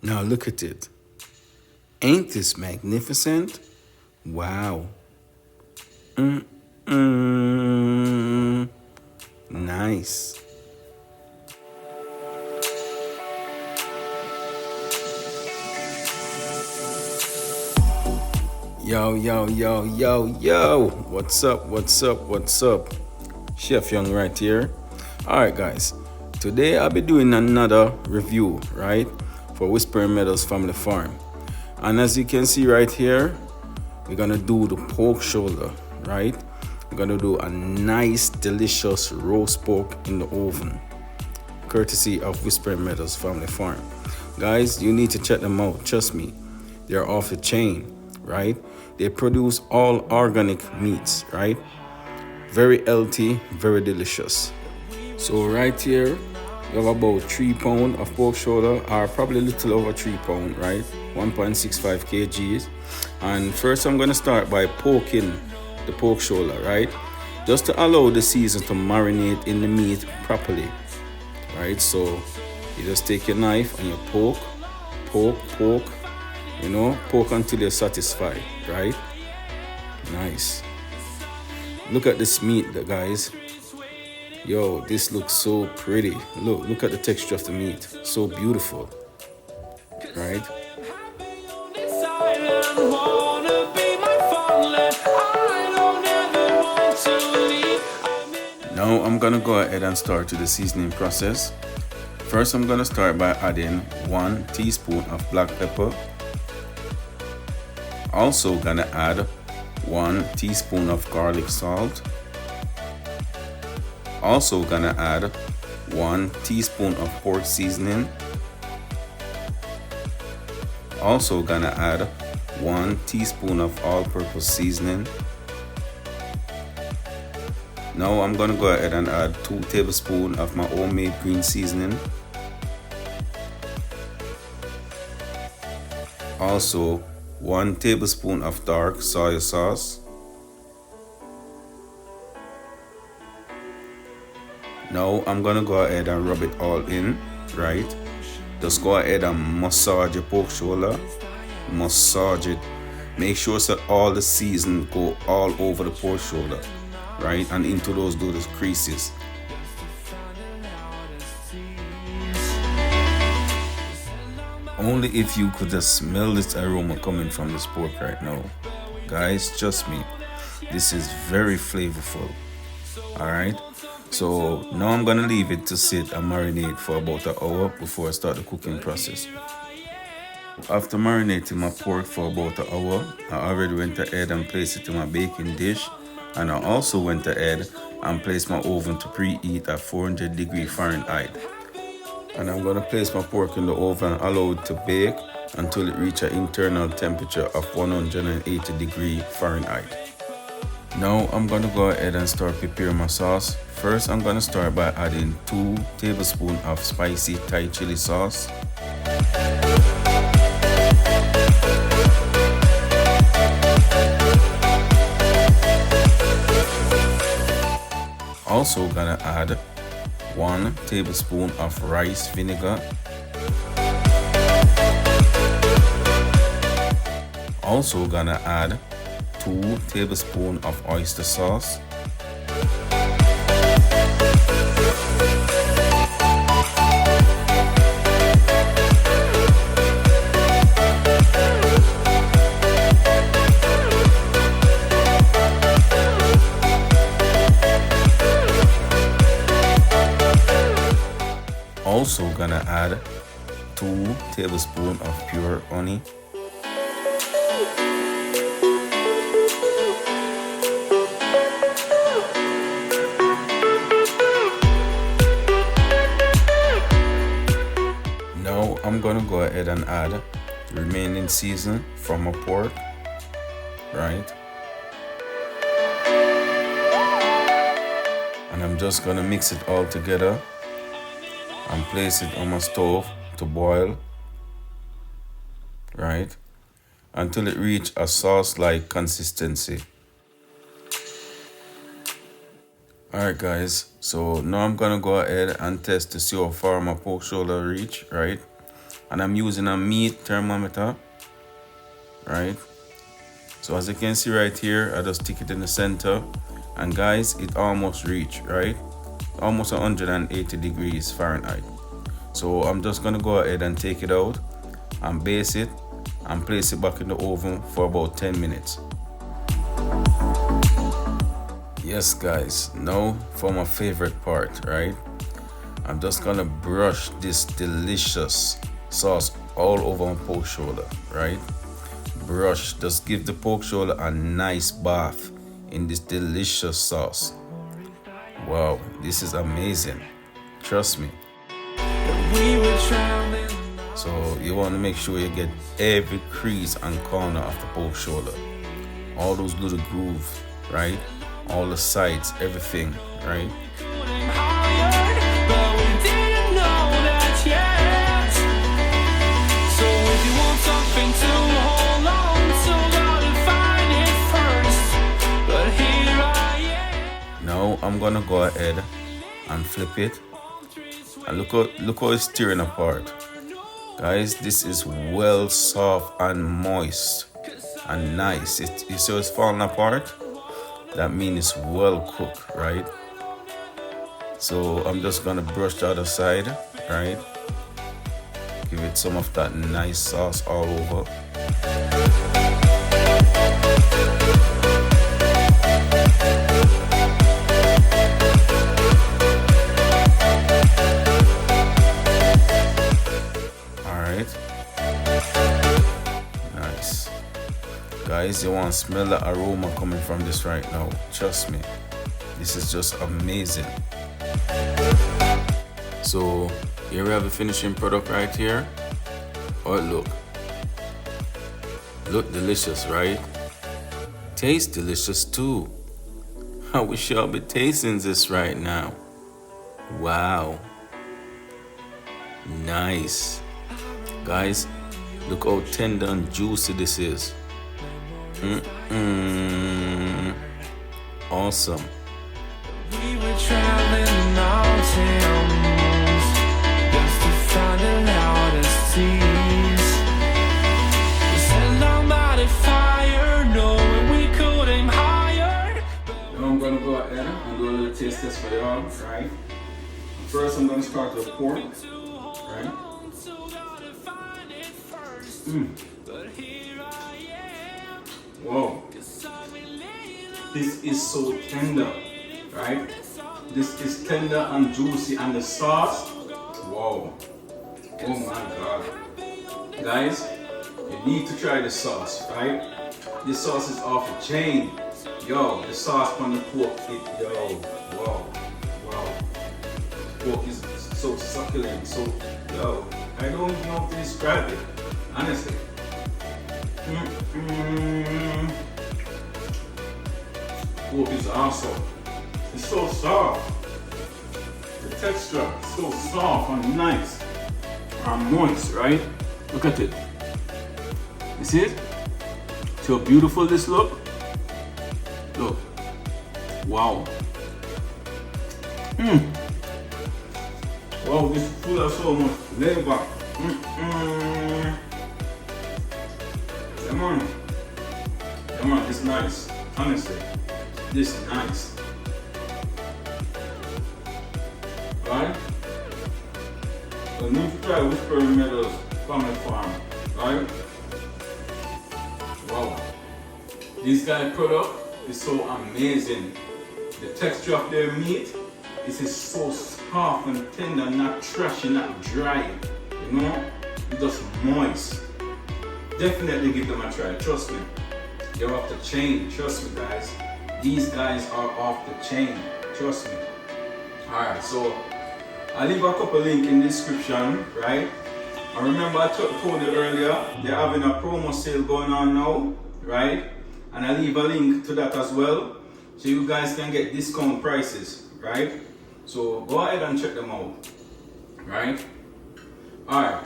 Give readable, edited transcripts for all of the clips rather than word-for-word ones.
Now look at it. Ain't this magnificent? Wow. Nice. Yo, yo, yo, yo, yo. What's up, what's up, what's up? Chef Young right here. Alright guys, today I'll be doing another review, right? For Whispering Meadows Family Farm. And as you can see right here, we're gonna do the pork shoulder, right? We're gonna do a nice, delicious roast pork in the oven, courtesy of Whispering Meadows Family Farm. Guys, you need to check them out, trust me. They're off the chain, right? They produce all organic meats, right? Very healthy, very delicious. So right here, we have about 3 pounds of pork shoulder, or probably a little over 3 pounds, right? 1.65 kgs. And first I'm gonna start by poking the pork shoulder, right? Just to allow the season to marinate in the meat properly, right? So you just take your knife and you poke, you know, poke until you're satisfied, right? Nice. Look at this meat, guys. Yo, this looks so pretty. Look at the texture of the meat. So beautiful, right? Now I'm gonna go ahead and start with the seasoning process. First, I'm gonna start by adding 1 teaspoon of black pepper. Also gonna add 1 teaspoon of garlic salt. Also gonna add 1 teaspoon of pork seasoning. Also gonna add 1 teaspoon of all-purpose seasoning. Now I'm gonna go ahead and add 2 tablespoons of my homemade green seasoning. Also 1 tablespoon of dark soy sauce. Now I'm gonna go ahead and rub it all in, right? Just go ahead and massage your pork shoulder. Massage it. Make sure that all the season go all over the pork shoulder, right? And into those little creases. Only if you could just smell this aroma coming from this pork right now. Guys, trust me, this is very flavorful. Alright, so now I'm gonna leave it to sit and marinate for about an hour before I start the cooking process. After marinating my pork for about an hour, I already went ahead and placed it in my baking dish, and I also went ahead and placed my oven to preheat at 400 degrees Fahrenheit. And I'm gonna place my pork in the oven and allow it to bake until it reaches an internal temperature of 180 degrees Fahrenheit. Now I'm gonna go ahead and start preparing my sauce. First, I'm gonna start by adding 2 tablespoons of spicy Thai chili sauce. Also gonna add 1 tablespoon of rice vinegar. Also gonna add 2 tablespoons of oyster sauce. Also gonna add 2 tablespoons of pure honey. Now I'm gonna go ahead and add the remaining season from my pork, right? And I'm just gonna mix it all together and place it on my stove to boil, right, until it reach a sauce-like consistency. Alright guys, so now I'm gonna go ahead and test to see how far my pork shoulder reach, right? and I'm using a meat thermometer, right? So as you can see right here, I just stick it in the center, and guys, it almost reached, right? Almost 180 degrees Fahrenheit. So I'm just gonna go ahead and take it out and base it and place it back in the oven for about 10 minutes. Yes guys, now for my favorite part, right? I'm just gonna brush this delicious sauce all over my pork shoulder, right? Brush, just give the pork shoulder a nice bath in this delicious sauce. Wow, this is amazing, trust me. So you want to make sure you get every crease and corner of the pork shoulder, all those little grooves, right? All the sides, everything, right? Now I'm gonna go ahead and flip it, and look how it's tearing apart. Guys, this is well soft and moist and nice. You see it's falling apart? That means it's well cooked, right? So I'm just gonna brush the other side, right? Give it some of that nice sauce all over. Nice. Guys, you want to smell the aroma coming from this right now. Trust me. This is just amazing. So here we have the finishing product right here. Oh, look delicious, right? Tastes delicious too. I wish y'all be tasting this right now. Wow. Nice. Guys, look how tender and juicy this is. Awesome. We were traveling mountains just to find the loudest seas. We set down by the fire, knowing we could aim higher. Now I'm gonna go ahead and do a little taste test for y'all, right? First, I'm gonna start with pork, right? Whoa, this is so tender, right? This is tender and juicy, and the sauce, whoa, oh my god. Guys, you need to try the sauce, right? This sauce is off the chain. Yo, the sauce on the pork, wow. Pork is so succulent, so, yo, I don't even know how to describe it, honestly. Pork is awesome. It's so soft. The texture is so soft and nice and moist, right? Look at it. You see it? See how beautiful this look? Look. Wow. Wow, this food has so much flavor. Come on, it's nice. Honestly, this is nice. Right? So need to try Whispering Meadows Family Farm, right? Wow. This guy's product is so amazing. The texture of their meat is so soft and tender, not trashy, not dry. You know? It's just moist. Definitely give them a try, trust me. They're off the chain, trust me guys. These guys are off the chain, trust me. Alright, so I'll leave a couple links in the description, right? And remember I told you earlier, they're having a promo sale going on now, right? And I'll leave a link to that as well, so you guys can get discount prices, right? So go ahead and check them out, right? Alright,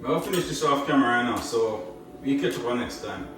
I'll finish this off camera right now, so we'll catch up on next time.